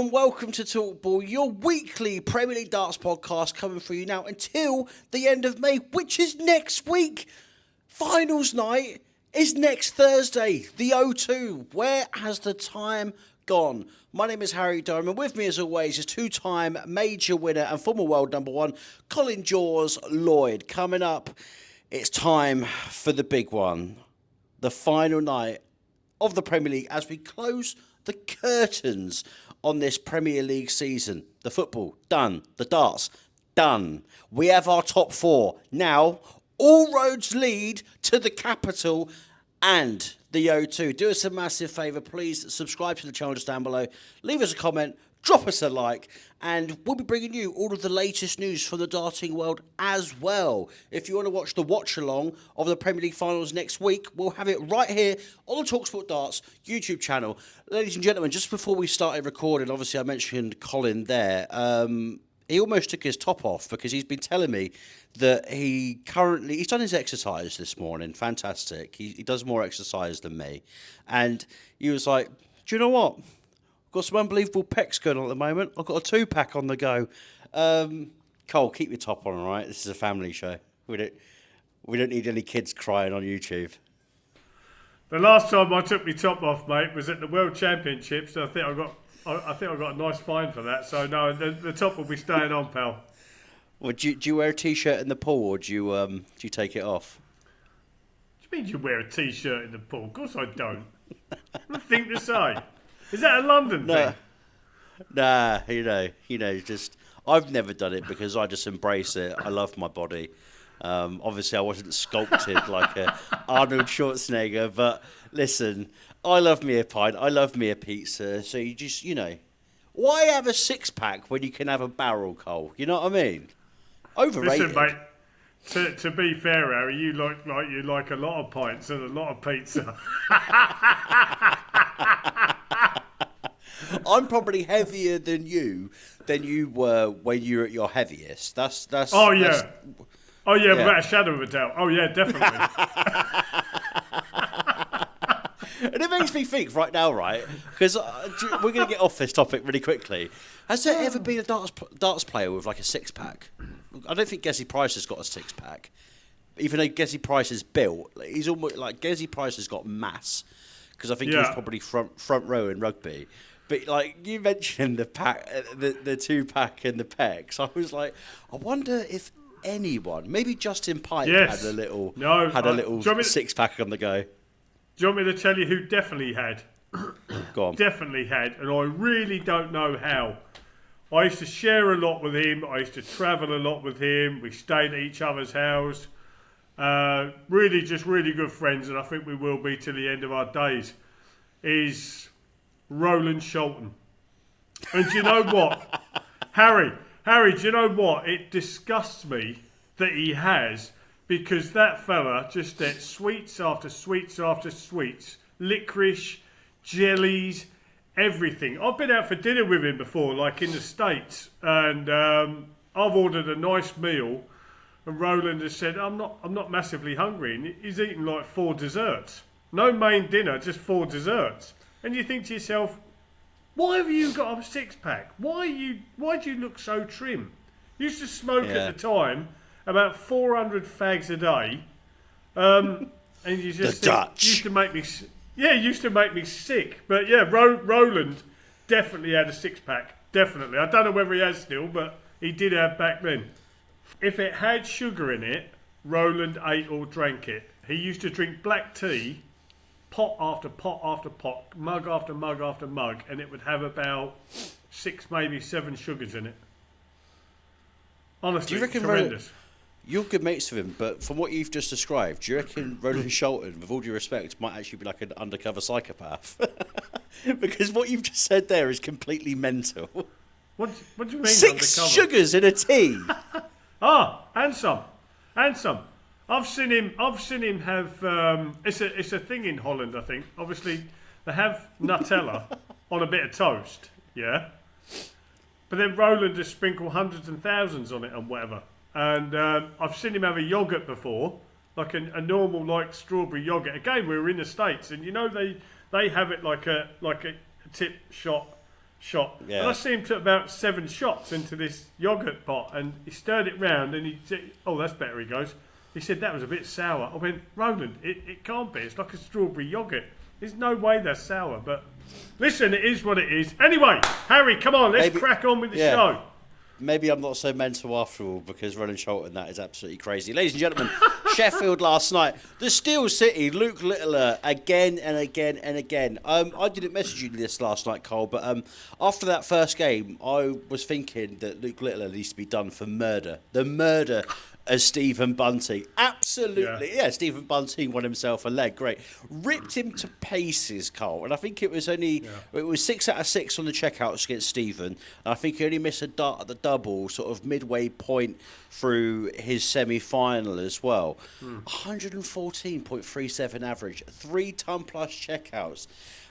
and welcome to talkBULL, your weekly Premier League darts podcast coming for you now until the end of May, which is next week. Finals night is next Thursday, the O2. Where has the time gone? My name is Harry Durham, and with me as always is two-time major winner and former world number one, Colin Lloyd. Coming up, it's time for the big one, the final night of the Premier League as we close the curtains on this Premier League season. The football, done. The darts, done. We have our top four. Now, all roads lead to the capital and the O2. Do us a massive favour, please subscribe to the channel just down below. Leave us a comment, drop us a like, and we'll be bringing you all of the latest news from the darting world as well. If you want to watch the watch-along of the Premier League finals next week, we'll have it right here on the talkSPORT Darts YouTube channel. Ladies and gentlemen, just before we started recording, obviously I mentioned Colin there. He almost took his top off because he's been telling me that he's done his exercise this morning. Fantastic. He does more exercise than me. And he was like, do you know what? Got some unbelievable pecs going on at the moment. I've got a two-pack on the go. Cole, keep your top on, all right? This is a family show. We don't need any kids crying on YouTube. The last time I took my top off, mate, was at the World Championships. I think I got a nice fine for that. So no, the top will be staying on, pal. Well, do you wear a t-shirt in the pool, or do you take it off? What do you mean you wear a t-shirt in the pool? Of course I don't. What a thing to say. Is that a London thing? Nah, just I've never done it because I just embrace it. I love my body. Obviously, I wasn't sculpted like a Arnold Schwarzenegger, but listen, I love me a pint. I love me a pizza. So you just, why have a six-pack when you can have a barrel, Cole? You know what I mean? Overrated. Listen, mate, to be fair, Harry, you like a lot of pints and a lot of pizza. I'm probably heavier than you were when you were at your heaviest. That's. Oh yeah. Without a shadow of a doubt. Oh yeah, definitely. And it makes me think right now, right? Because we're going to get off this topic really quickly. Has there ever been a darts player with like a six-pack? I don't think Gezi Price has got a six-pack. Even though Gezi Price is built, he's almost like Gezi Price has got mass. Because I think he was probably front row in rugby. But like you mentioned the pack, the two-pack and the pecs, I was like, I wonder if anyone, maybe Justin Pipe, had a little six-pack on the go. Do you want me to tell you who definitely had? Go on. Definitely had, and I really don't know how. I used to share a lot with him. I used to travel a lot with him. We stayed at each other's house. Really good friends, and I think we will be till the end of our days. Is Roland Scholten. And do you know what? Harry, do you know what? It disgusts me that he has, because that fella just ate sweets after sweets after sweets, licorice, jellies, everything. I've been out for dinner with him before, like in the States, and I've ordered a nice meal, and Roland has said, I'm not massively hungry, and he's eaten like 4 desserts. No main dinner, just 4 desserts. And you think to yourself, why have you got a six-pack? Why do you look so trim? You used to smoke at the time about 400 fags a day, and you just used to make me sick. But yeah, Roland definitely had a six-pack. Definitely. I don't know whether he has still, but he did have back then. If it had sugar in it, Roland ate or drank it. He used to drink black tea, pot after pot after pot, mug after mug after mug, and it would have about 6, maybe 7 sugars in it. Honestly, it's horrendous. You're good mates with him, but from what you've just described, do you reckon Roland Scholten, with all due respect, might actually be like an undercover psychopath? Because what you've just said there is completely mental. What do you mean 6 undercover? sugars in a tea. And some. I've seen him have. It's a thing in Holland, I think. Obviously, they have Nutella on a bit of toast, yeah. But then Roland just sprinkle hundreds and thousands on it and whatever. And I've seen him have a yoghurt before, like a normal like strawberry yoghurt. Again, we were in the States, and they have it like a tip shop shot. Yeah. And I see him took about 7 shots into this yoghurt pot, and he stirred it round, and he said, "Oh, that's better." He goes. He said that was a bit sour. I went, "Roland, it can't be. It's like a strawberry yoghurt. There's no way that's sour." But listen, it is what it is. Anyway, Harry, come on, let's crack on with the show. Maybe I'm not so mental after all, because Roland Scholten, that is absolutely crazy. Ladies and gentlemen, Sheffield last night. The Steel City, Luke Littler, again and again and again. I didn't message you this last night, Cole, but after that first game, I was thinking that Luke Littler needs to be done for murder. The murder as Stephen Bunting. Absolutely. Yeah, Stephen Bunting won himself a leg. Great. Ripped him to pieces, Cole. And I think it was only, it was 6 out of 6 on the checkouts against Stephen. And I think he only missed a dart at the double, sort of midway point through his semi-final as well. 114.37 average. 3-ton plus checkouts.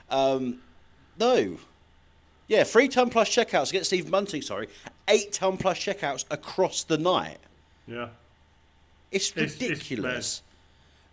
3-ton plus checkouts against Stephen Bunting, 8-ton plus checkouts across the night. Yeah. It's ridiculous.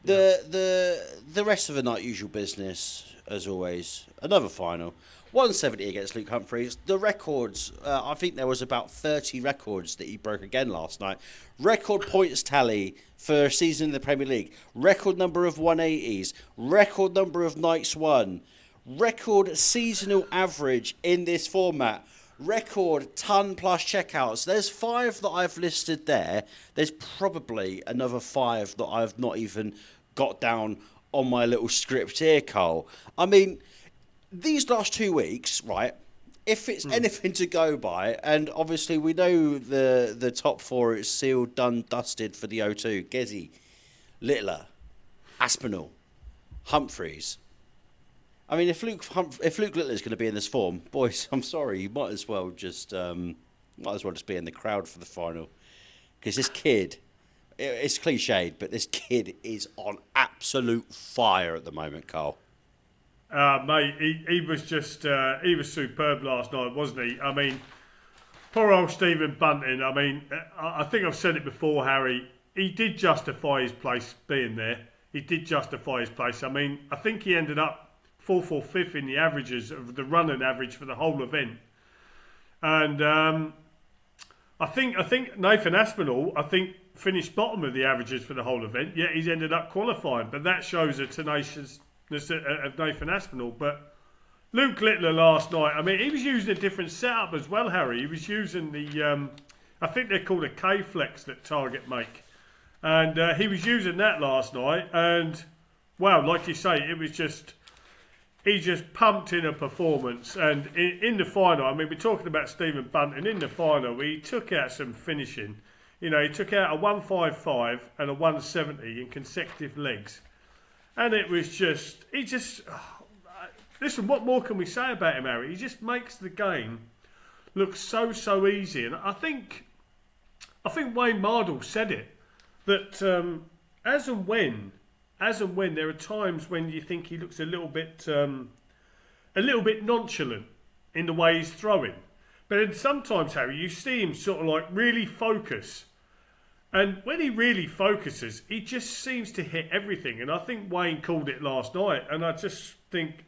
The rest of the night, usual business, as always. Another final. 170 against Luke Humphries. The records, I think there was about 30 records that he broke again last night. Record points tally for a season in the Premier League. Record number of 180s. Record number of nights won. Record seasonal average in this format. Record ton plus checkouts. There's 5 that I've listed there. There's probably another 5 that I've not even got down on my little script here, Cole. I mean, these last 2 weeks, right, if it's anything to go by, and obviously we know the top 4 is sealed, done, dusted for the O2. Gezi, Littler, Aspinall, Humphries. I mean, if Luke Littler is going to be in this form, boys, I'm sorry, you might as well just be in the crowd for the final, because this kid, it's cliched, but this kid is on absolute fire at the moment, Carl. Mate, he was just he was superb last night, wasn't he? I mean, poor old Stephen Bunting. I mean, I think I've said it before, Harry. He did justify his place being there. He did justify his place. I mean, I think he ended up 4th or 5th in the averages of the running average for the whole event. And I think Nathan Aspinall, finished bottom of the averages for the whole event, yet he's ended up qualifying. But that shows the tenaciousness of Nathan Aspinall. But Luke Littler last night, I mean, he was using a different setup as well, Harry. He was using the, I think they're called a K-Flex that Target make. And he was using that last night. And, wow, like you say, it was just... He just pumped in a performance, and in the final, I mean, we're talking about Stephen Bunting. In the final, he took out some finishing. You know, he took out a 155 and a 170 in consecutive legs, and it was just, listen, what more can we say about him, Harry? He just makes the game look so easy, and I think Wayne Mardle said it, that as and when there are times when you think he looks a little bit nonchalant in the way he's throwing. But then sometimes, Harry, you see him sort of like really focus. And when he really focuses, he just seems to hit everything. And I think Wayne called it last night. And I just think,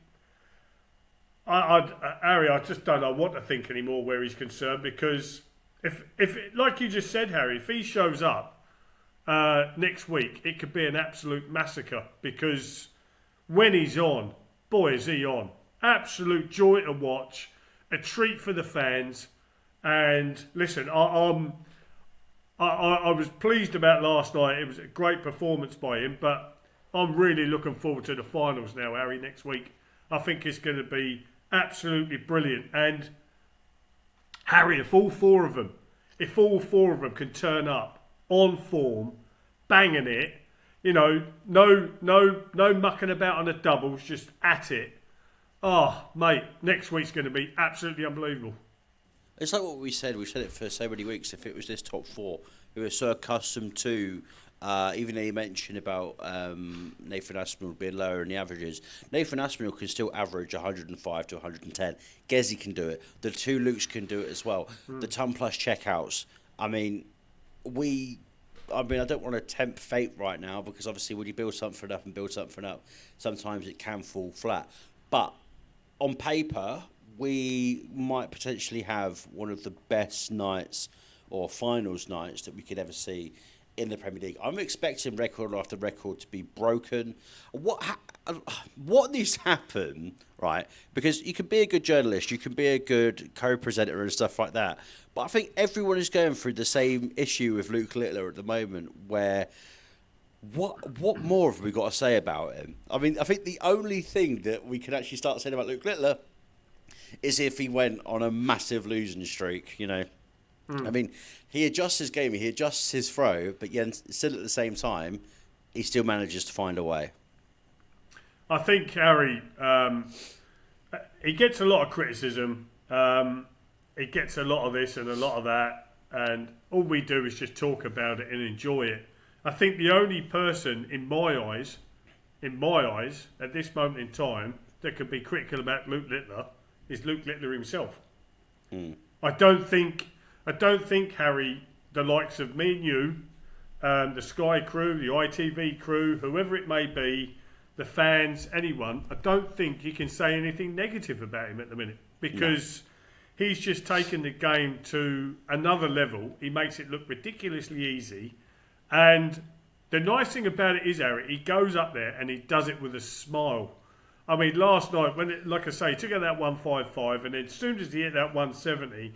Harry, I just don't know what to think anymore where he's concerned. Because if like you just said, Harry, if he shows up next week, it could be an absolute massacre, because when he's on, boy, is he on. Absolute joy to watch, a treat for the fans. And listen, I was pleased about last night. It was a great performance by him, but I'm really looking forward to the finals now, Harry, next week. I think it's going to be absolutely brilliant. And Harry, if all four of them can turn up on form, banging it, you know, no mucking about on the doubles, just at it. Oh, mate, next week's going to be absolutely unbelievable. It's like what we said it for so many weeks. If it was this top 4, who are so accustomed to, even though you mentioned about Nathan Aspinall being lower in the averages, Nathan Aspinall can still average 105 to 110. Gezi can do it. The 2 Lukes can do it as well. The ton plus checkouts. I mean, I don't want to tempt fate right now, because obviously when you build something up, sometimes it can fall flat. But on paper, we might potentially have one of the best nights or finals nights that we could ever see in the Premier League. I'm expecting record after record to be broken. What needs to happen, right? Because you can be a good journalist, you can be a good co-presenter and stuff like that, but I think everyone is going through the same issue with Luke Littler at the moment, where what more have we got to say about him? I mean, I think the only thing that we can actually start saying about Luke Littler is if he went on a massive losing streak, you know. I mean, he adjusts his game, he adjusts his throw, but yet still at the same time, he still manages to find a way. I think Harry, he gets a lot of criticism. He gets a lot of this and a lot of that, and all we do is just talk about it and enjoy it. I think the only person in my eyes, at this moment in time, that could be critical about Luke Littler is Luke Littler himself. I don't think, Harry, the likes of me and you, the Sky crew, the ITV crew, whoever it may be, the fans, anyone, I don't think you can say anything negative about him at the minute, because he's just taken the game to another level. He makes it look ridiculously easy. And the nice thing about it is, Harry, he goes up there and he does it with a smile. I mean, last night, like I say, he took out that 155, and then as soon as he hit that 170,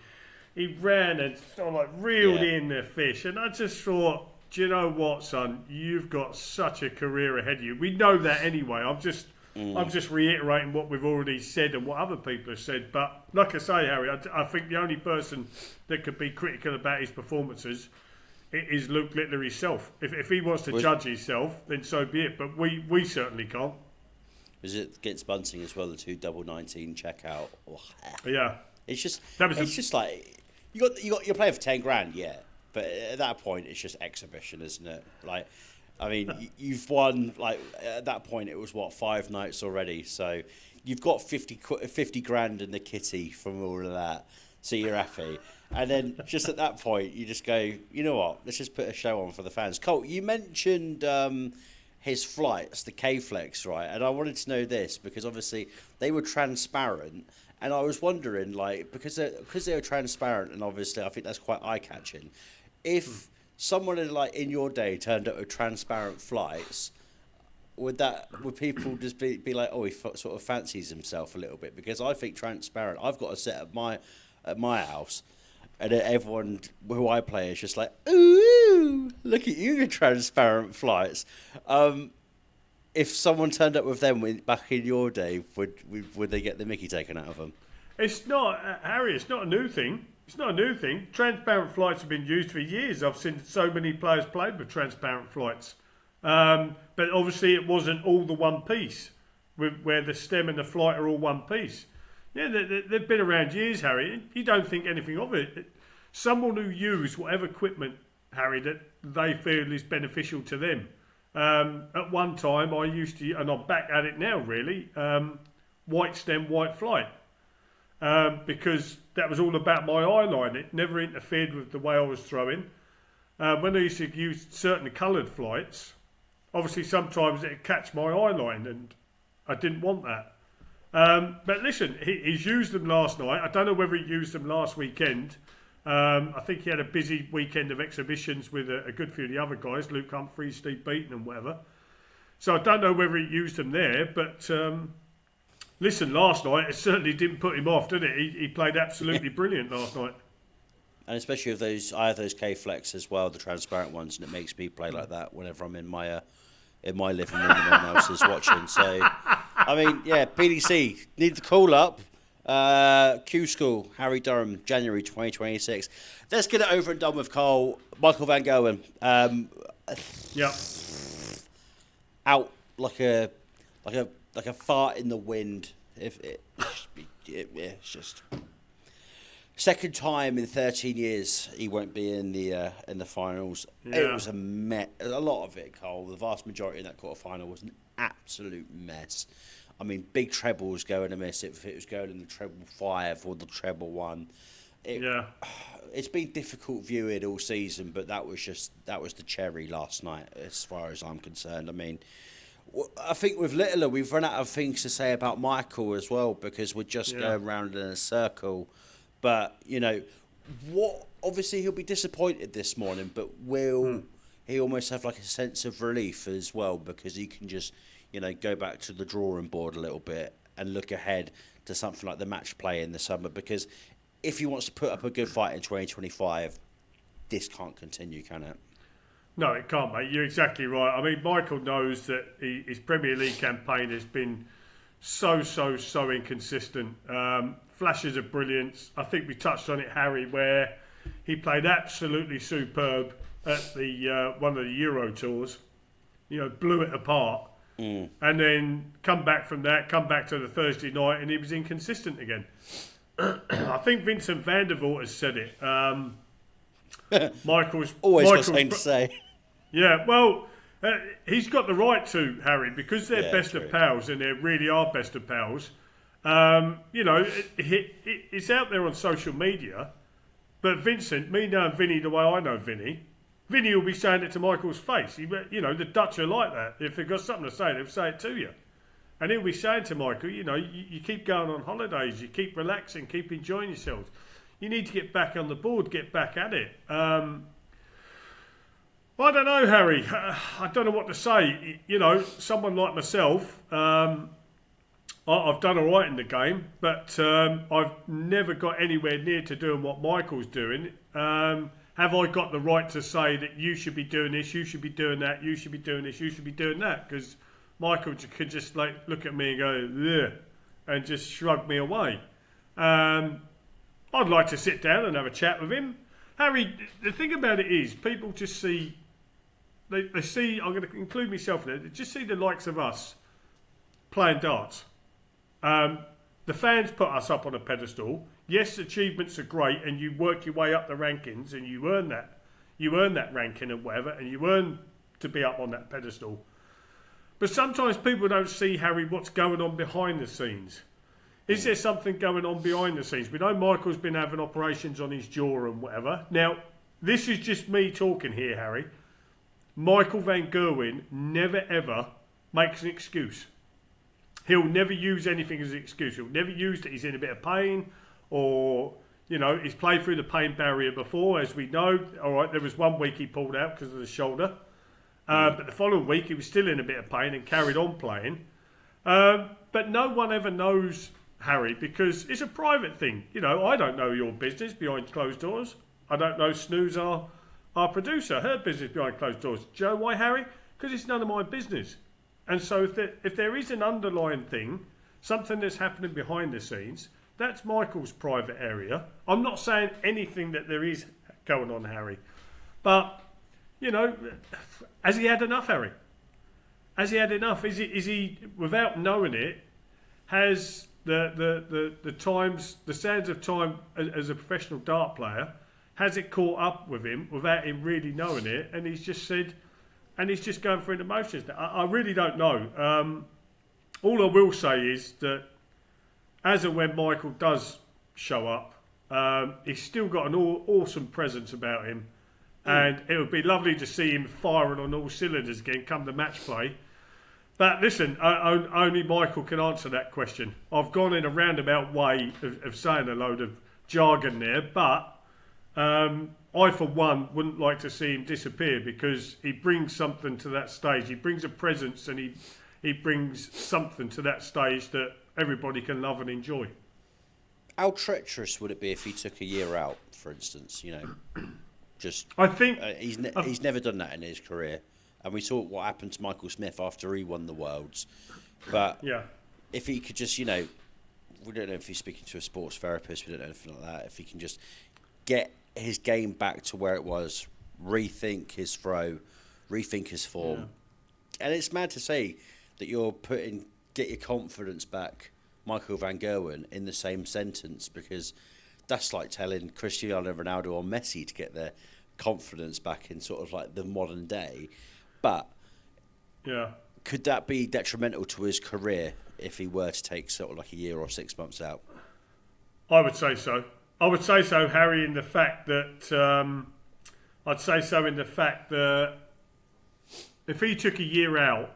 he ran and sort of like reeled in the fish. And I just thought, do you know what, son? You've got such a career ahead of you. We know that anyway. I'm just reiterating what we've already said and what other people have said. But like I say, Harry, I think the only person that could be critical about his performances is Luke Littler himself. If he wants to judge himself, then so be it. But we certainly can't. Was it against Bunting as well, the 2 double 19 checkout? Oh, yeah. It's just like you're playing for 10 grand, yeah. But at that point, it's just exhibition, isn't it? Like, I mean, you've won, like, at that point, it was, 5 nights already. So you've got 50 grand in the kitty from all of that. So you're happy. And then just at that point, you just go, you know what, let's just put a show on for the fans. Colt, you mentioned his flights, the K-Flex, right? And I wanted to know this because obviously they were transparent. And I was wondering, like, because they were transparent, and obviously I think that's quite eye-catching. If someone in your day turned up with transparent flights, would people just be like, oh, he sort of fancies himself a little bit? Because I think transparent. I've got a set at my house, and everyone who I play is just like, ooh, look at you, transparent flights. If someone turned up with them back in your day, would they get the mickey taken out of them? It's not, Harry, it's not a new thing. It's not a new thing. Transparent flights have been used for years. I've seen so many players played with transparent flights. But obviously it wasn't all the one piece, where the stem and the flight are all one piece. Yeah, they've been around years, Harry. You don't think anything of it. Someone who used whatever equipment, Harry, that they feel is beneficial to them. At one time, I used to, and I'm back at it now, really, white stem, white flight. Because that was all about my eye line. It never interfered with the way I was throwing. When I used to use certain coloured flights, obviously sometimes it'd catch my eye line, and I didn't want that. But listen, he's used them last night. I don't know whether he used them last weekend. I think he had a busy weekend of exhibitions with a good few of the other guys, Luke Humphries, Steve Beaton and whatever. So I don't know whether he used them there, but listen, last night it certainly didn't put him off, did it? He played absolutely brilliant last night. And especially if I have those K-Flex as well, the transparent ones, and it makes me play like that whenever I'm in my living room and no one else is watching. So, I mean, yeah, PDC, need the call up. Q School, Harry Durham, January 2026. Let's get it over and done with, Cole. Michael Van Gerwen. Out like a fart in the wind. It's just second time in 13 years he won't be in the finals. Yeah. It was a mess. A lot of it, Cole. The vast majority in that quarterfinal was an absolute mess. I mean, big treble was going to miss if it was going in the treble 5 or the treble 1. It's been difficult viewing all season, but that was the cherry last night, as far as I'm concerned. I mean, Well, I think with Littler, we've run out of things to say about Michael as well because we're just going round in a circle. But, what? Obviously, he'll be disappointed this morning, but will he almost have like a sense of relief as well because he can just, go back to the drawing board a little bit and look ahead to something like the match play in the summer? Because if he wants to put up a good fight in 2025, this can't continue, can it? No, it can't, mate. You're exactly right. I mean, Michael knows that his Premier League campaign has been so inconsistent. Flashes of brilliance. I think we touched on it, Harry, where he played absolutely superb at the one of the Euro tours. Blew it apart. And then come back from that, come back to the Thursday night, and he was inconsistent again. I think Vincent van der Voort has said it. Michael's got something to say. Yeah, well, he's got the right to, Harry, because they're best of pals, and they really are best of pals. It's out there on social media, but Vincent, me knowing Vinny the way I know Vinny will be saying it to Michael's face. The Dutch are like that. If they've got something to say, they'll say it to you. And he'll be saying to Michael, you keep going on holidays, you keep relaxing, keep enjoying yourselves. You need to get back on the board, get back at it. I don't know, Harry. I don't know what to say. Someone like myself, I've done all right in the game, but I've never got anywhere near to doing what Michael's doing. Have I got the right to say that you should be doing this, you should be doing that, you should be doing this, you should be doing that? Because Michael could just look at me and go, yeah, and just shrug me away. I'd like to sit down and have a chat with him. Harry, the thing about it is, people just see, they see, I'm going to include myself in it, they just see the likes of us playing darts. The fans put us up on a pedestal. Yes, achievements are great, and you work your way up the rankings, and you earn that ranking and whatever, and you earn to be up on that pedestal. But sometimes people don't see, Harry, what's going on behind the scenes. Is there something going on behind the scenes? We know Michael's been having operations on his jaw and whatever. Now, this is just me talking here, Harry. Michael van Gerwen never ever makes an excuse. He'll never use anything as an excuse. He'll never use that he's in a bit of pain or, he's played through the pain barrier before, as we know. All right, there was 1 week he pulled out because of the shoulder. But the following week he was still in a bit of pain and carried on playing. But no one ever knows, Harry, because it's a private thing. I don't know your business behind closed doors. I don't know Snooze, our producer, her business behind closed doors. Do you know why, Harry? Because it's none of my business. And so if there is an underlying thing, something that's happening behind the scenes, that's Michael's private area. I'm not saying anything that there is going on, Harry. But, has he had enough, Harry? Has he had enough? Is he without knowing it, has the times, the sands of time as a professional dart player, has it caught up with him without him really knowing it? And he's just said, and he's just going through the motions. I really don't know. All I will say is that as and when Michael does show up, he's still got an awesome presence about him. And it would be lovely to see him firing on all cylinders again come the match play. But listen, only Michael can answer that question. I've gone in a roundabout way of saying a load of jargon there, but I, for one, wouldn't like to see him disappear because he brings something to that stage. He brings a presence and he brings something to that stage that everybody can love and enjoy. How treacherous would it be if he took a year out, for instance? Just I think he's never done that in his career, and we saw what happened to Michael Smith after he won the Worlds. But if he could just, we don't know if he's speaking to a sports therapist, we don't know anything like that. If he can just get his game back to where it was, rethink his throw, rethink his form, and it's mad to say that you're get your confidence back, Michael van Gerwen, in the same sentence, because that's like telling Cristiano Ronaldo or Messi to get their confidence back in sort of like the modern day. But could that be detrimental to his career if he were to take sort of like a year or 6 months out? I would say so. I would say so, Harry, in the fact that if he took a year out,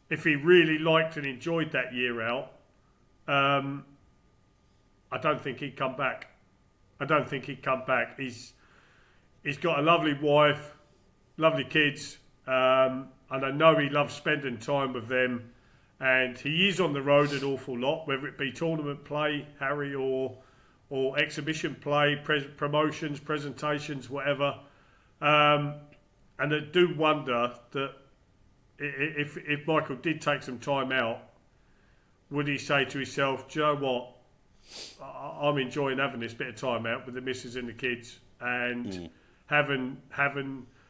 if he really liked and enjoyed that year out, I don't think he'd come back. He's got a lovely wife, lovely kids, and I know he loves spending time with them. And he is on the road an awful lot, whether it be tournament play, Harry, or exhibition play, promotions, presentations, whatever. And I do wonder that if Michael did take some time out, would he say to himself, do you know what? I'm enjoying having this bit of time out with the missus and the kids, and having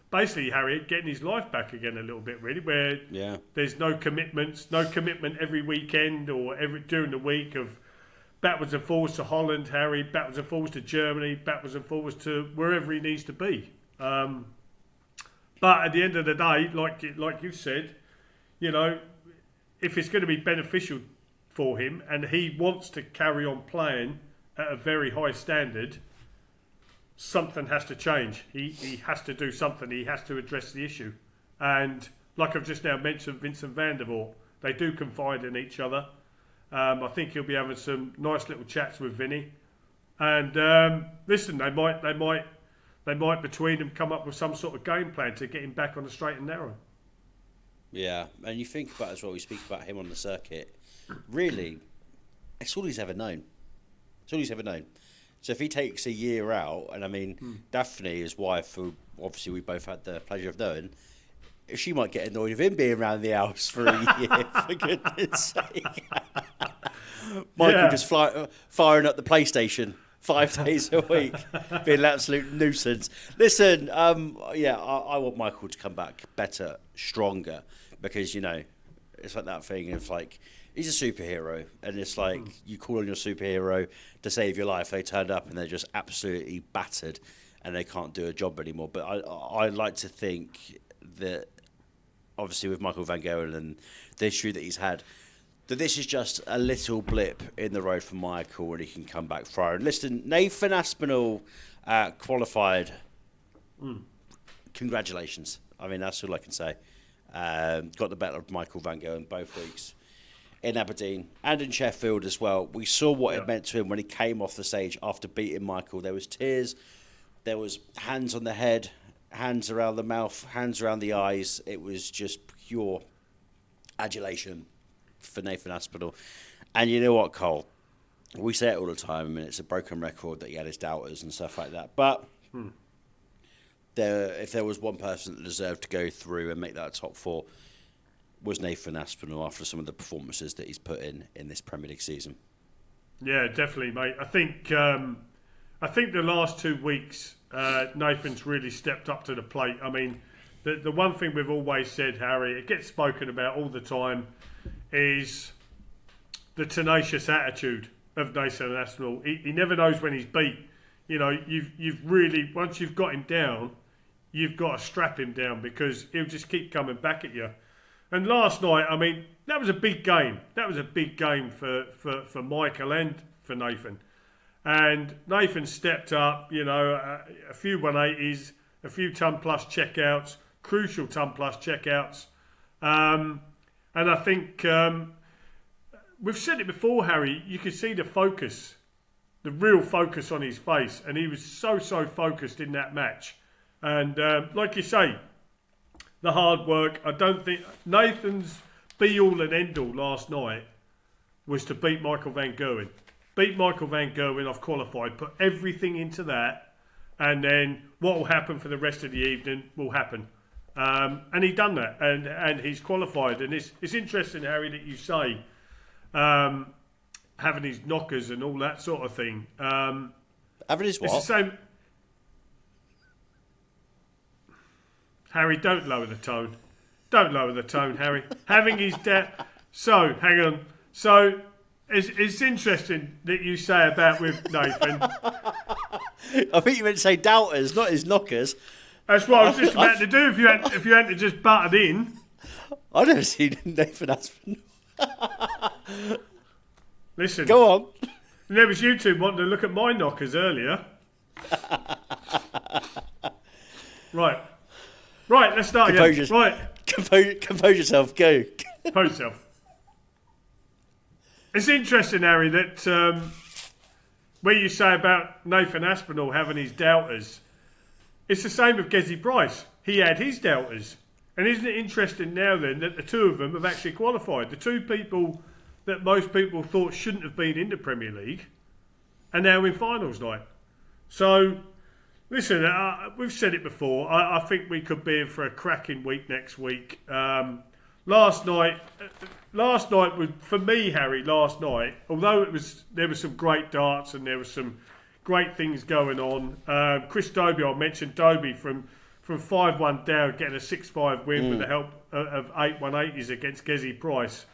basically Harry getting his life back again a little bit, really, where there's no commitment every weekend or during the week of backwards and forwards to Holland, Harry, backwards and forwards to Germany, backwards and forwards to wherever he needs to be. But at the end of the day, like you said, you know, if it's going to be beneficial for him and he wants to carry on playing at a very high standard, something has to change. He has to do something. He has to address the issue. And like I've just now mentioned, Vincent van der Voort, they do confide in each other. I think he'll be having some nice little chats with Vinny. And listen, they might between them come up with some sort of game plan to get him back on the straight and narrow. Yeah, and you think about as well, we speak about him on the circuit. Really, it's all he's ever known. So if he takes a year out, and I mean, Daphne, his wife, who obviously we both had the pleasure of knowing, she might get annoyed with him being around the house for a year, for goodness sake. Michael just firing up the PlayStation 5 days a week, being an absolute nuisance. Listen, I want Michael to come back better, stronger, because, you know, it's like that thing of like, he's a superhero, and it's like you call on your superhero to save your life. They turned up and they're just absolutely battered, and they can't do a job anymore. But I like to think that, obviously, with Michael van Gerwen and the issue that he's had, that this is just a little blip in the road for Michael, and he can come back firing. Listen, Nathan Aspinall qualified. Congratulations. I mean, that's all I can say. Got the better of Michael van Gerwen both weeks. In Aberdeen and in Sheffield as well. We saw what it meant to him when he came off the stage after beating Michael. There was tears, there was hands on the head, hands around the mouth, hands around the eyes. It was just pure adulation for Nathan Aspinall. And you know what, Cole? We say it all the time. I mean, it's a broken record that he had his doubters and stuff like that. But if there was one person that deserved to go through and make that top four, was Nathan Aspinall after some of the performances that he's put in this Premier League season. Yeah, definitely, mate. I think the last 2 weeks, Nathan's really stepped up to the plate. I mean, the one thing we've always said, Harry, it gets spoken about all the time, is the tenacious attitude of Nathan Aspinall. He never knows when he's beat. You know, you've really, once you've got him down, you've got to strap him down, because he'll just keep coming back at you. And last night, I mean, that was a big game. That was a big game for Michael and for Nathan. And Nathan stepped up, you know, a few 180s, a few ton-plus checkouts, crucial ton-plus checkouts. And I think we've said it before, Harry, you could see the focus, the real focus on his face. And he was so focused in that match. And like you say, the hard work. I don't think Nathan's be-all and end-all last night was to beat Michael van Gerwen. Beat Michael van Gerwen off qualified, put everything into that, and then what will happen for the rest of the evening will happen. And he done that, and he's qualified. And it's interesting, Harry, that you say having his knockers and all that sort of thing. Having his what? It's the same. Harry, don't lower the tone. Don't lower the tone, Harry. Having his So, hang on. So, it's interesting that you say about with Nathan. I think you meant to say doubters, not his knockers. That's what I was just about to do if you hadn't just butted in. I've never seen Nathan Aspinall. Listen. Go on. There was you two wanting to look at my knockers earlier. Right, let's start again. Right. Compose yourself, go. Post yourself. It's interesting, Harry, that where you say about Nathan Aspinall having his doubters, it's the same with Gezi Price. He had his doubters. And isn't it interesting now then that the two of them have actually qualified? The two people that most people thought shouldn't have been in the Premier League are now in finals night. So, listen, we've said it before. I think we could be in for a cracking week next week. Last night was, for me, Harry, although there was some great darts and there was some great things going on. Chris Dobie, I mentioned Dobie from 5-1 down, getting a 6-5 win with the help of 8 180s against Gezi Price.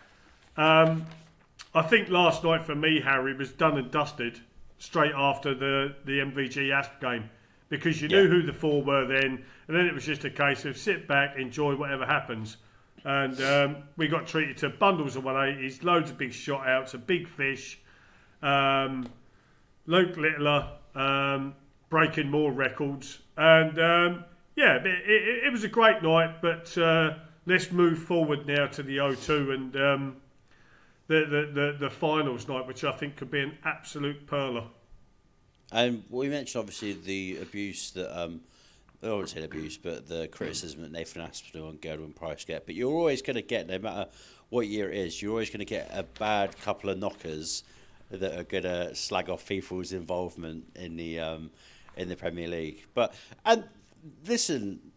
I think last night for me, Harry, was done and dusted straight after the MVG Asp game, because you knew who the four were then, and then it was just a case of sit back, enjoy whatever happens. And we got treated to bundles of 180s, loads of big shot outs, a big fish. Luke Littler breaking more records. And it was a great night, but let's move forward now to the O2 and the finals night, which I think could be an absolute perler. And we mentioned obviously the abuse that I don't want to say abuse, but the criticism that Nathan Aspinall and Gerwen Price get. But you're always going to get, no matter what year it is, you're always going to get a bad couple of knockers that are going to slag off people's involvement in the Premier League. And listen,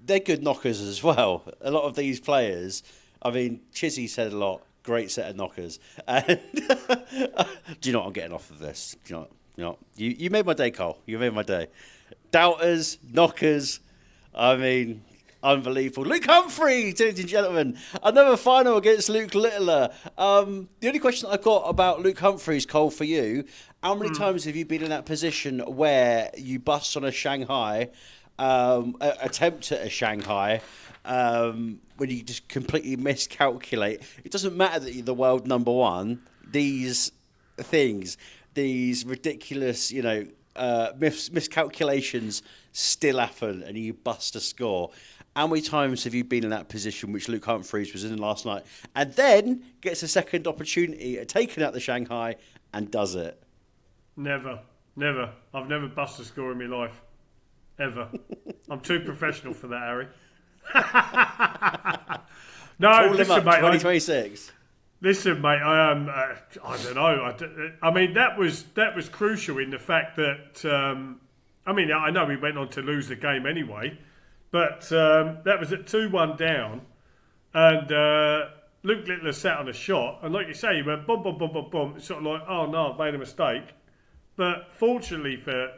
they're good knockers as well. A lot of these players, I mean, Chizzy said a lot. Great set of knockers. And do you know what I'm getting off of this? Do you know, you made my day, Cole. You made my day. Doubters, knockers, I mean, unbelievable. Luke Humphries, ladies and gentlemen, another final against Luke Littler. The only question I've got about Luke Humphries, Cole, for you, how many times have you been in that position where you bust on a Shanghai, attempt at a Shanghai, when you just completely miscalculate? It doesn't matter that you're the world number one. These things, these ridiculous, miscalculations still happen and you bust a score. How many times have you been in that position, which Luke Humphries was in last night, and then gets a second opportunity at taking out the Shanghai and does it? Never. I've never busted a score in my life. Ever. I'm too professional for that, Harry. No, listen, mate. 2026. Listen, mate. I don't know. I mean, that was crucial in the fact that. I know we went on to lose the game anyway, but that was at 2-1 down, and Luke Littler sat on a shot, and like you say, he went boom, boom, boom, boom, boom. It's sort of like, oh no, I've made a mistake. But fortunately for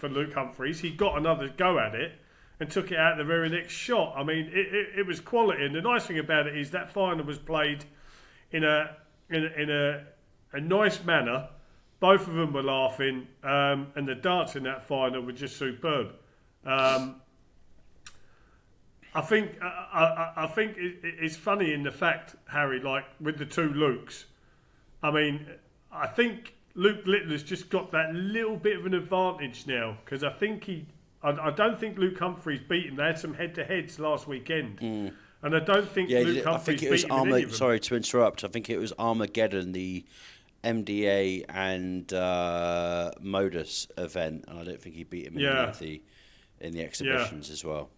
Luke Humphries, he got another go at it and took it out the very next shot. I mean, it was quality, and the nice thing about it is that final was played in a nice manner. Both of them were laughing, and the darts in that final were just superb. I think it's funny in the fact, Harry, like with the two Lukes. I mean, I think Luke Littler's just got that little bit of an advantage now, because I don't think Luke Humphries beat him. They had some head-to-heads last weekend. And I don't think Luke Humphries beat him in any of them. Sorry to interrupt. I think it was Armageddon, the MDA and Modus event, and I don't think he beat him in the exhibitions as well.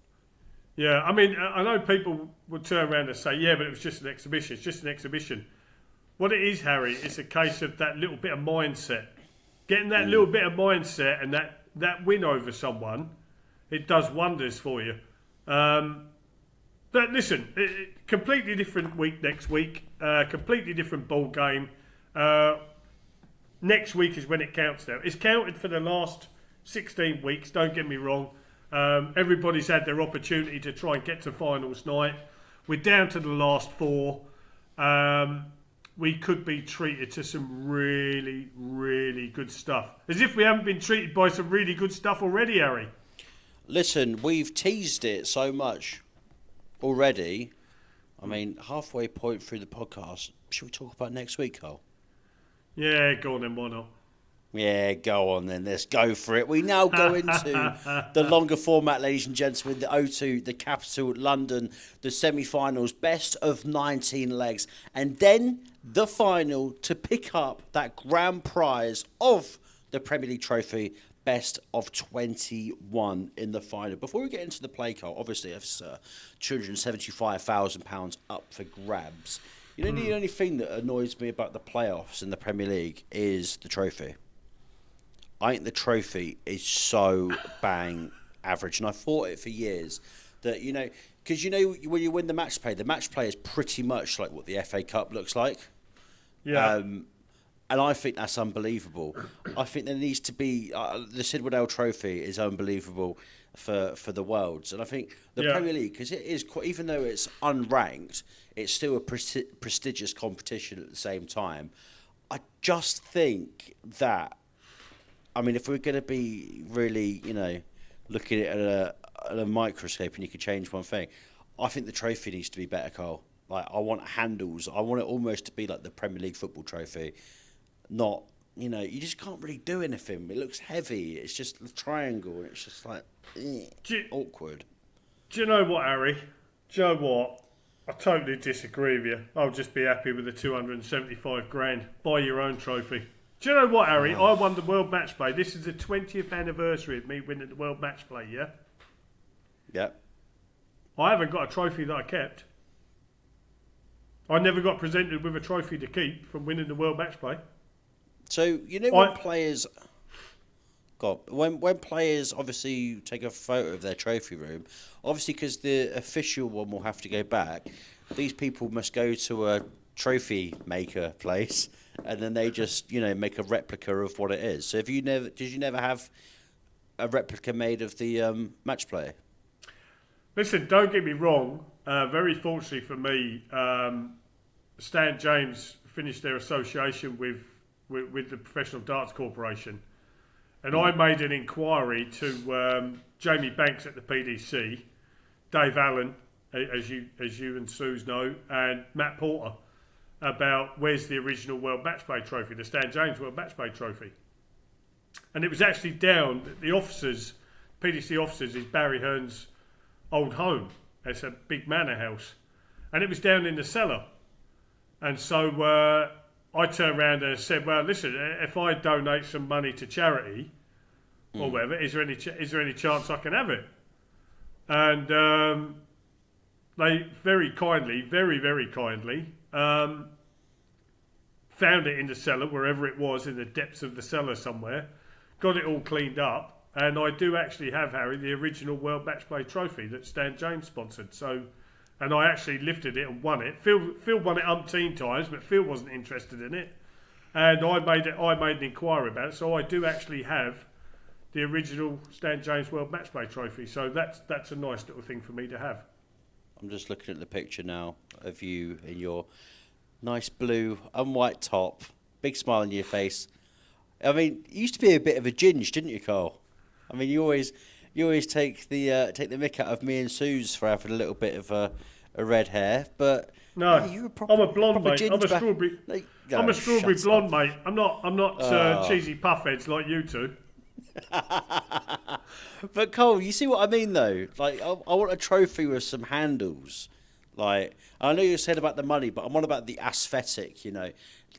Yeah, I mean, I know people would turn around and say, yeah, but it was just an exhibition. It's just an exhibition. What it is, Harry, it's a case of that little bit of mindset. Getting that little bit of mindset and that win over someone, it does wonders for you. But listen, completely different week next week. Completely different ball game. Next week is when it counts now. It's counted for the last 16 weeks, don't get me wrong. Everybody's had their opportunity to try and get to finals night. We're down to the last 4. We could be treated to some really, really good stuff. As if we haven't been treated by some really good stuff already, Harry. Listen, we've teased it so much already. I mean, halfway point through the podcast. Should we talk about next week, Cole? Yeah, go on then, why not? Yeah, go on then. Let's go for it. We now go into the longer format, ladies and gentlemen. The O2, the capital, London, the semi-finals, best of 19 legs. And then the final to pick up that grand prize of the Premier League trophy, best of 21 in the final. Before we get into the play card, obviously it's £275,000 up for grabs. You know, the only thing that annoys me about the playoffs in the Premier League is the trophy. I think the trophy is so bang average, and I fought it for years. That, you know, because, you know, when you win the match play is pretty much like what the FA Cup looks like. Yeah. And I think that's unbelievable. I think there needs to be the Sid Waddell Trophy is unbelievable for the Worlds, and I think the Premier League, because it is quite, even though it's unranked, it's still a prestigious competition at the same time. I just think that, I mean, if we're going to be really, you know, looking at a microscope and you could change one thing, I think the trophy needs to be better, Cole. Like, I want handles. I want it almost to be like the Premier League football trophy. Not, you know, you just can't really do anything. It looks heavy. It's just a triangle. And it's just like, awkward. Do you know what, Harry? Do you know what? I totally disagree with you. I'll just be happy with the 275 grand. Buy your own trophy. Do you know what, Harry? I won the World Match Play. This is the 20th anniversary of me winning the World Match Play, yeah? Yeah. I haven't got a trophy that I kept. I never got presented with a trophy to keep from winning the World Match Play. So, you know, when players... God, when players obviously take a photo of their trophy room, obviously because the official one will have to go back, these people must go to a trophy maker place, and then they just, you know, make a replica of what it is. So did you never have a replica made of the match play? Listen, don't get me wrong. Very fortunately for me, Stan James finished their association with the Professional Darts Corporation, and I made an inquiry to Jamie Banks at the PDC, Dave Allen, as you and Suze know, and Matt Porter, about where's the original World Match Play trophy, the Stan James World Match Play trophy. And it was actually down at the officers, PDC officers, is Barry Hearn's old home. It's a big manor house. And it was down in the cellar. And so I turned around and said, well, listen, if I donate some money to charity or whatever, is there any chance I can have it? And they very kindly, very, very kindly, found it in the cellar, wherever it was, in the depths of the cellar somewhere, got it all cleaned up, and I do actually have, Harry, the original World Match Play trophy that Stan James sponsored. So, and I actually lifted it and won it. Phil won it umpteen times, but Phil wasn't interested in it, and I made an inquiry about it. So I do actually have the original Stan James World Match Play trophy. So that's a nice little thing for me to have. I'm just looking at the picture now of you in your nice blue and white top, big smile on your face. I mean, you used to be a bit of a ginge, didn't you, Carl? I mean, you always take the mick out of me and Suze for having a little bit of a red hair, but no, yeah, you were proper, I'm a blonde, mate. I'm a strawberry blonde, mate. I'm not cheesy puffheads like you two. But Cole, you see what I mean, though. Like, I want a trophy with some handles. Like, I know you said about the money, but I'm on about the aesthetic. You know,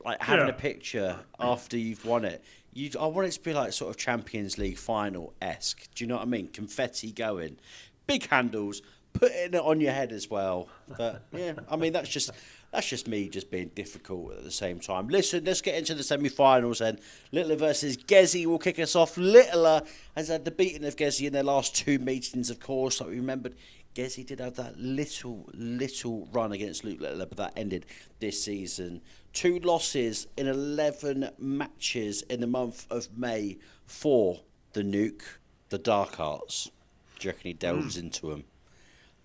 like having a picture after you've won it. I want it to be like sort of Champions League final-esque. Do you know what I mean? Confetti going, big handles, putting it on your head as well. But yeah, I mean that's just me just being difficult at the same time. Listen, let's get into the semi-finals then. Littler versus Gezi will kick us off. Littler has had the beating of Gezi in their last two meetings, of course. Like we remembered, Gezi did have that little run against Luke Littler, but that ended this season. 2 losses in 11 matches in the month of May for the Nuke, the Dark Arts. Do you reckon he delves into them?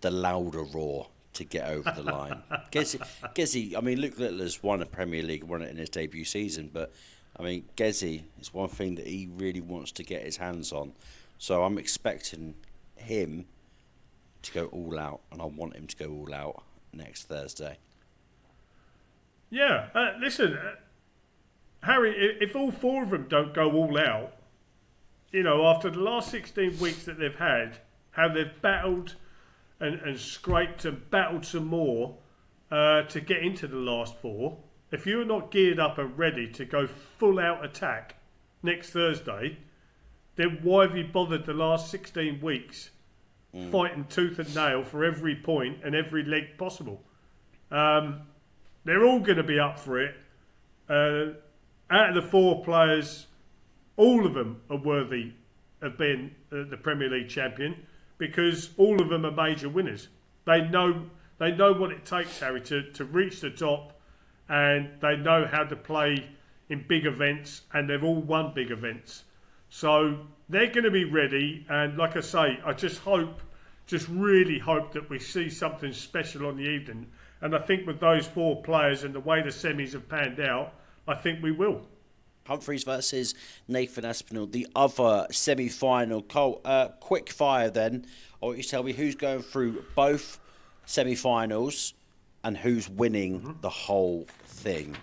The louder roar to get over the line. Gezi, I mean, Luke Littler's won a Premier League, won it in his debut season, but I mean, Gezi is one thing that he really wants to get his hands on. So I'm expecting him to go all out, and I want him to go all out next Thursday. Yeah, listen, Harry, if all four of them don't go all out, after the last 16 weeks that they've had, how they've battled and scraped and battled some more to get into the last four, if you're not geared up and ready to go full out attack next Thursday, then why have you bothered the last 16 weeks fighting tooth and nail for every point and every leg possible? They're all going to be up for it. Out of the four players, all of them are worthy of being the Premier League champion because all of them are major winners. They know what it takes, Harry, to reach the top, and they know how to play in big events, and they've all won big events. So they're going to be ready, and like I say, I just really hope that we see something special on the evening. And I think with those four players and the way the semis have panned out, I think we will. Humphries versus Nathan Aspinall, the other semi-final. Cole, quick fire then. I want you to tell me who's going through both semi-finals and who's winning the whole thing,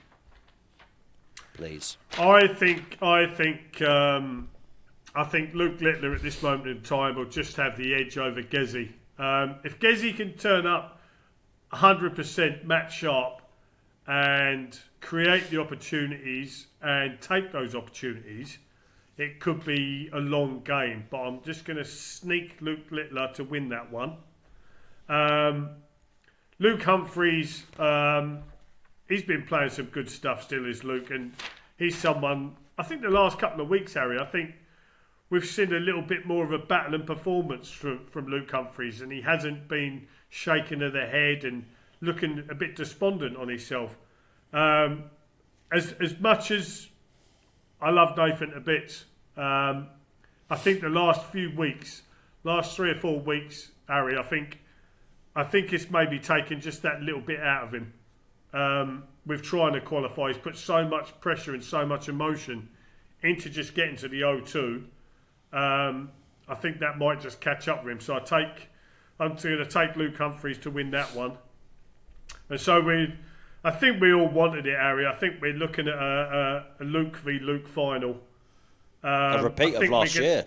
please. I think Luke Littler at this moment in time will just have the edge over Gezi. If Gezi can turn up 100% match sharp and create the opportunities and take those opportunities, it could be a long game. But I'm just going to sneak Luke Littler to win that one. Luke Humphries, he's been playing some good stuff still, is Luke, and he's someone, I think the last couple of weeks, Harry, I think we've seen a little bit more of a battle and performance from Luke Humphries, and he hasn't been shaking of the head and looking a bit despondent on himself. As much as I love Nathan to bits, I think the last 3 or 4 weeks, Harry, I think it's maybe taken just that little bit out of him. With trying to qualify, he's put so much pressure and so much emotion into just getting to the O2. I think that might just catch up with him. So I'm going to take Luke Humphries to win that one. And so I think we all wanted it, Harry. I think we're looking at a Luke v Luke final. A repeat of last year.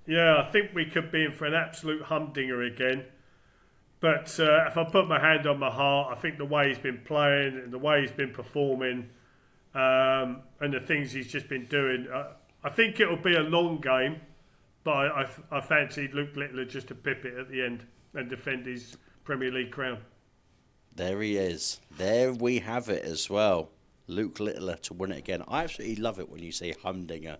Yeah, I think we could be in for an absolute humdinger again. But if I put my hand on my heart, I think the way he's been playing and the way he's been performing and the things he's just been doing, I think it'll be a long game. But I fancied Luke Littler just to pip it at the end and defend his Premier League crown. There he is. There we have it as well. Luke Littler to win it again. I absolutely love it when you say humdinger.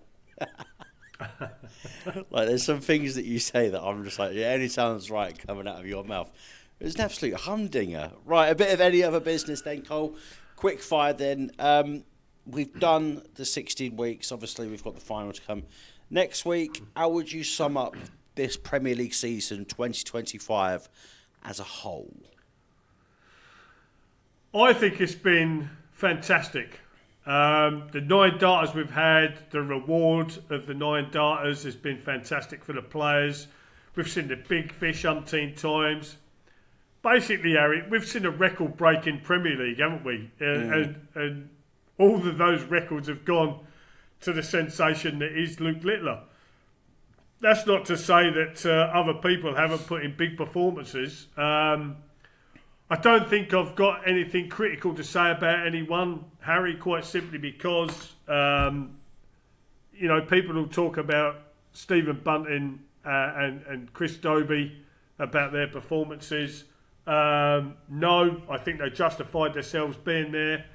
Like, there's some things that you say that I'm just like, yeah, it only sounds right coming out of your mouth. It's an absolute humdinger. Right, a bit of any other business then, Cole. Quick fire then. We've done the 16 weeks. Obviously, we've got the final to come. Next week, how would you sum up this Premier League season 2025 as a whole? I think it's been fantastic. The 9 darters we've had, the reward of the 9 darters has been fantastic for the players. We've seen the big fish umpteen times. Basically, Harry, we've seen a record-breaking Premier League, haven't we? And all of those records have gone to the sensation that is Luke Littler. That's not to say that other people haven't put in big performances. I don't think I've got anything critical to say about anyone, Harry, quite simply because, people will talk about Stephen Bunting and Chris Dobie about their performances. No, I think they justified themselves being there.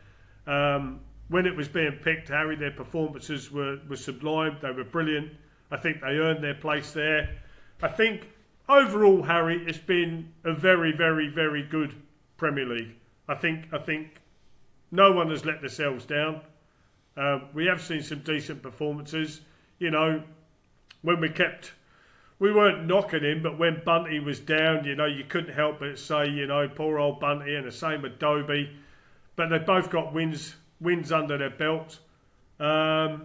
When it was being picked, Harry, their performances were sublime. They were brilliant. I think they earned their place there. I think overall, Harry, it's been a very, very, very good Premier League. I think no one has let themselves down. We have seen some decent performances. When we weren't knocking him, but when Bunty was down, you couldn't help but say, poor old Bunty, and the same with Dobie. But they both got wins under their belt. I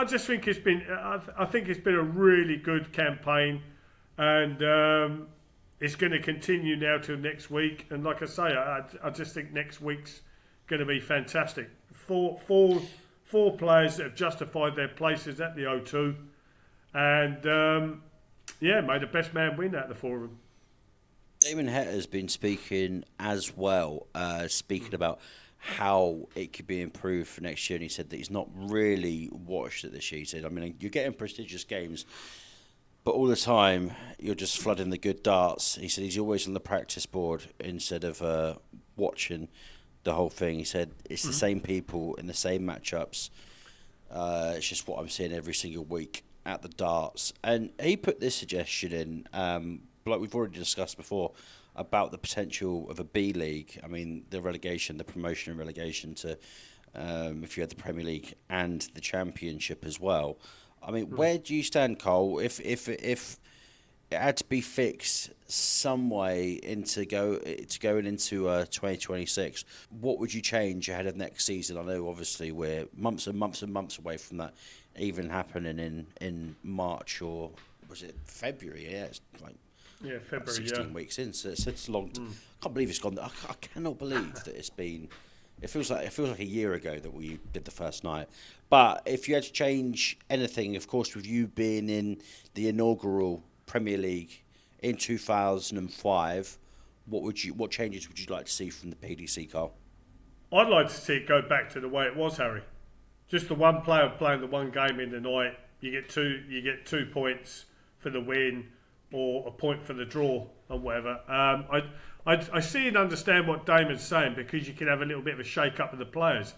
just think it's been. I think it's been a really good campaign, and it's going to continue now till next week. And like I say, I just think next week's going to be fantastic. four players that have justified their places at the O2, and made the best man win out of the four of them. Damon Hetter's been speaking as well, speaking about how it could be improved for next year, and he said that he's not really watched it this year. He said, I mean, you're getting prestigious games, but all the time you're just flooding the good darts. He said he's always on the practice board instead of watching the whole thing. He said it's the same people in the same matchups. It's just what I'm seeing every single week at the darts. And he put this suggestion in, like we've already discussed before, about the potential of a B League. I mean, the promotion and relegation to, if you had the Premier League and the Championship as well. I mean, where do you stand, Cole? If it had to be fixed some way into going into 2026, what would you change ahead of next season? I know obviously we're months and months and months away from that even happening in March, or was it February? Yeah, it's like February. 16 weeks in, so it's long. I can't believe it's gone. I cannot believe that it's been. It feels like a year ago that we did the first night. But if you had to change anything, of course, with you being in the inaugural Premier League in 2005, what changes would you like to see from the PDC, Carl? I'd like to see it go back to the way it was, Harry. Just the one player playing the one game in the night. You get 2 points for the win, or a point for the draw, and whatever. I see and understand what Damon's saying, because you can have a little bit of a shake-up of the players.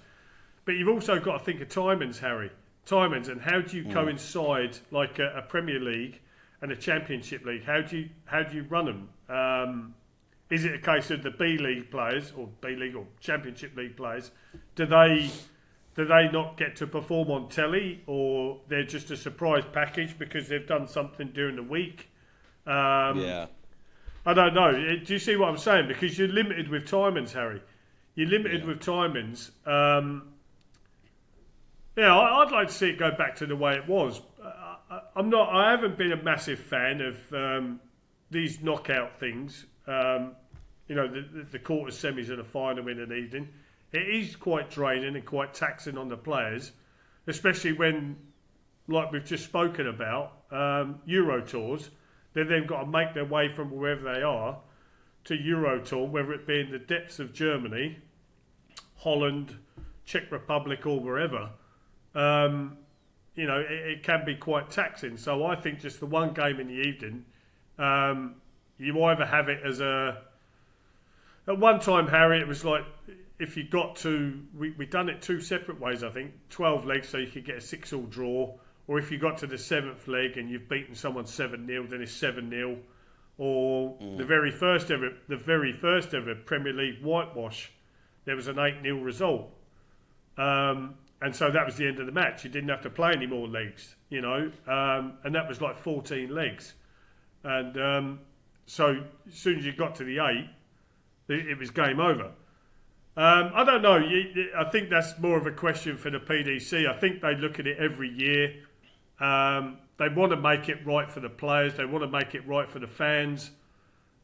But you've also got to think of timings, Harry. Timings, and how do you coincide like a Premier League and a Championship League? How do you run them? Is it a case of the B League players, or B League or Championship League players, do they not get to perform on telly, or they're just a surprise package because they've done something during the week? I don't know. Do you see what I'm saying? Because you're limited with timings, Harry. You're limited with timings. I'd like to see it go back to the way it was. I haven't been a massive fan of these knockout things. The quarter semis and the final in an evening. It is quite draining and quite taxing on the players, especially when, like we've just spoken about, Euro tours. They've then got to make their way from wherever they are to Euro tour, whether it be in the depths of Germany, Holland, Czech Republic, or wherever. It can be quite taxing. So I think just the one game in the evening, you either have it as at one time, Harry, it was like, if you got to, we done it two separate ways, I think, 12 legs, so you could get a 6-all draw, or if you got to the 7th leg and you've beaten someone 7-0, then it's 7-0, or the very first ever Premier League whitewash, there was an 8-0 result. And so that was the end of the match. You didn't have to play any more legs, and that was like 14 legs. And so as soon as you got to the 8, it was game over. I don't know. I think that's more of a question for the PDC. I think they look at it every year. They want to make it right for the players. They want to make it right for the fans.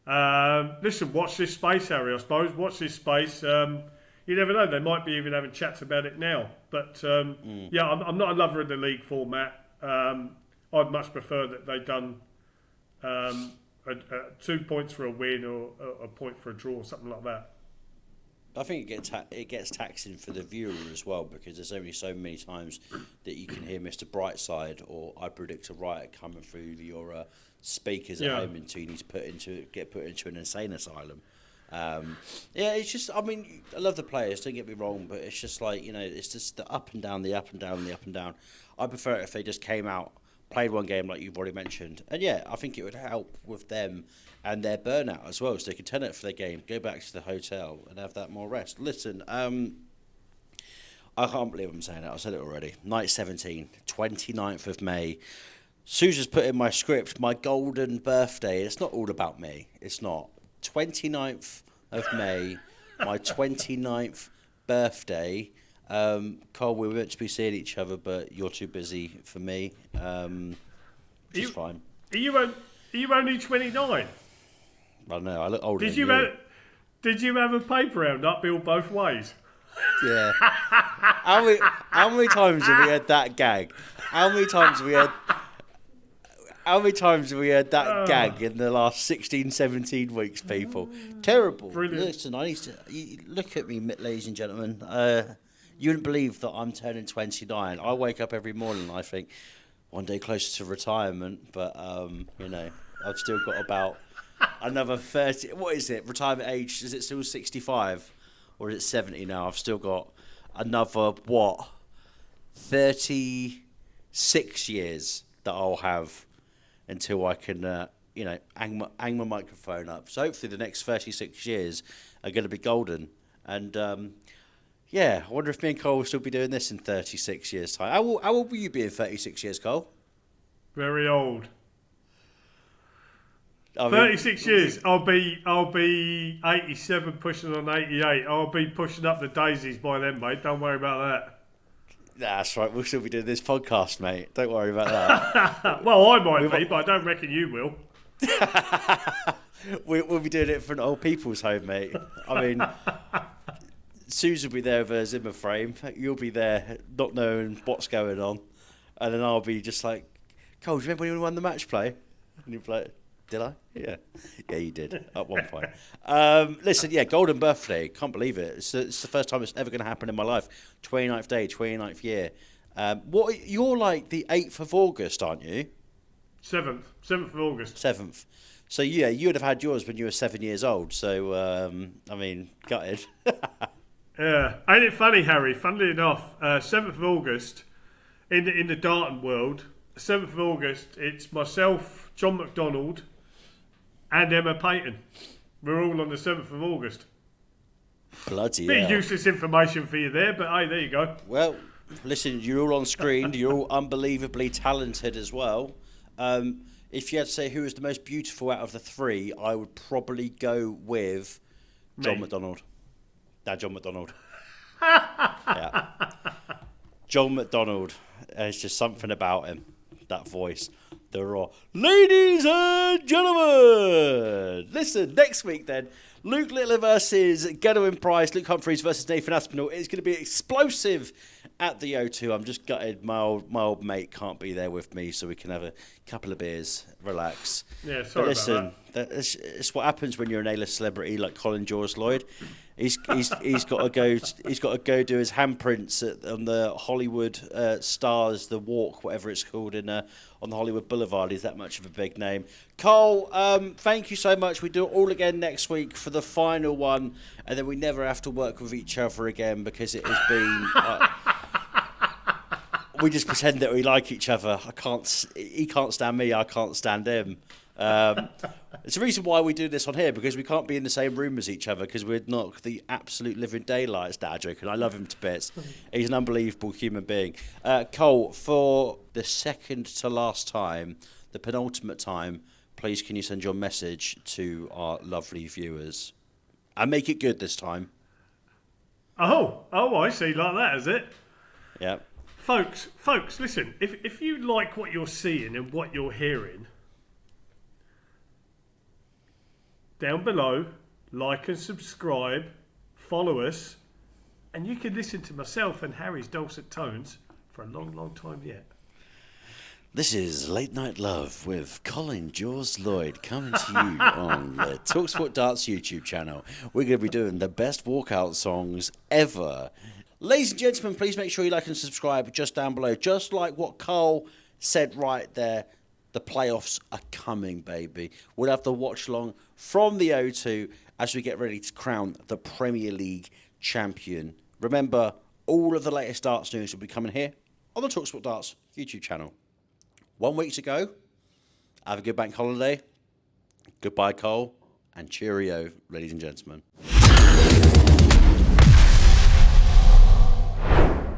Listen, watch this space, Harry, I suppose. Watch this space. You never know. They might be even having chats about it now. But, I'm not a lover of the league format. I'd much prefer that they'd done 2 points for a win, or a point for a draw, or something like that. I think it gets taxing for the viewer as well, because there's only so many times that you can hear Mr. Brightside or I Predict a Riot coming through your speakers at home until you need to get put into an insane asylum. It's just, I mean, I love the players, don't get me wrong, but it's just like, it's just the up and down, the up and down, the up and down. I prefer it if they just came out, played one game like you've already mentioned, and I think it would help with them and their burnout as well, so they can turn it for their game, go back to the hotel and have that more rest. Listen, I can't believe I'm saying it, I said it already. Night 17, 29th of May. Susan's put in my script, my golden birthday. It's not all about me, it's not. 29th of May, my 29th birthday. Cole, we were meant to be seeing each other, but you're too busy for me. Which is fine. Are you only 29? I know, I look older Did you have a paper round uphill both ways? Yeah. How many times have we had that gag? How many times have we had that gag in the last 16, 17 weeks, people? Terrible. Brilliant. Listen, look at me, ladies and gentlemen. You wouldn't believe that I'm turning 29. I wake up every morning and I think, one day closer to retirement, but, I've still got about another 30. What is it? Retirement age, is it still 65? Or is it 70 now? I've still got another, 36 years that I'll have until I can, hang my microphone up. So hopefully the next 36 years are going to be golden. And, I wonder if me and Cole will still be doing this in 36 years' time. How old will you be in 36 years, Cole? Very old. 36 years. I'll be 87, pushing on 88. I'll be pushing up the daisies by then, mate. Don't worry about that. That's right. We'll still be doing this podcast, mate. Don't worry about that. Well, I might be, but I don't reckon you will. We'll be doing it for an old people's home, mate. I mean, Suze will be there with her Zimmer frame. You'll be there not knowing what's going on. And then I'll be just like, Cole, do you remember when you won the match play? And you'll be like, did I? Yeah, you did at one point. Listen, golden birthday. Can't believe it. It's the first time it's ever going to happen in my life. 29th day, 29th year. You're like the 8th of August, aren't you? 7th of August. 7th. So, you would have had yours when you were 7 years old. So, gutted. Yeah. Ain't it funny, Harry? Funnily enough, 7th of August, in the darting world, 7th of August, it's myself, John McDonald, and Emma Payton. We're all on the 7th of August. Bloody Bit hell. of useless information for you there, but hey, there you go. Well, listen, you're all on screen. You're all unbelievably talented as well. If you had to say who was the most beautiful out of the three, I would probably go with John McDonald. John McDonald. Yeah. John McDonald. There's just something about him. That voice. There are, ladies and gentlemen. Listen, next week then, Luke Littler versus Gerwyn Price, Luke Humphries versus Nathan Aspinall. It's going to be explosive at the O2. I'm just gutted my old mate can't be there with me, so we can have a couple of beers, relax. Yeah, sorry about that. It's what happens when you're an A-list celebrity like Colin Lloyd. He's got to go. He's got to go do his handprints on the Hollywood Stars, the Walk, whatever it's called, on the Hollywood Boulevard. He's that much of a big name. Cole, thank you so much. We do it all again next week for the final one, and then we never have to work with each other again because it has been. We just pretend that we like each other. He can't stand me. I can't stand him. It's the reason why we do this on here, because we can't be in the same room as each other because we'd knock the absolute living daylights out of joke, and I love him to bits. He's an unbelievable human being. Cole, for the second to last time, the penultimate time, please can you send your message to our lovely viewers? And make it good this time. Oh, I see, like that, is it? Yeah. Folks, listen, if you like what you're seeing and what you're hearing, down below, like and subscribe, follow us, and you can listen to myself and Harry's dulcet tones for a long, long time yet. This is Late Night Love with Colin Lloyd coming to you on the talkSPORT Darts YouTube channel. We're going to be doing the best walkout songs ever. Ladies and gentlemen, please make sure you like and subscribe just down below. Just like what Cole said right there, the playoffs are coming, baby. We'll have the watch along from the O2 as we get ready to crown the Premier League champion. Remember, all of the latest darts news will be coming here on the talkSPORT Darts YouTube channel. 1 week to go. Have a good bank holiday. Goodbye, Cole. And cheerio, ladies and gentlemen.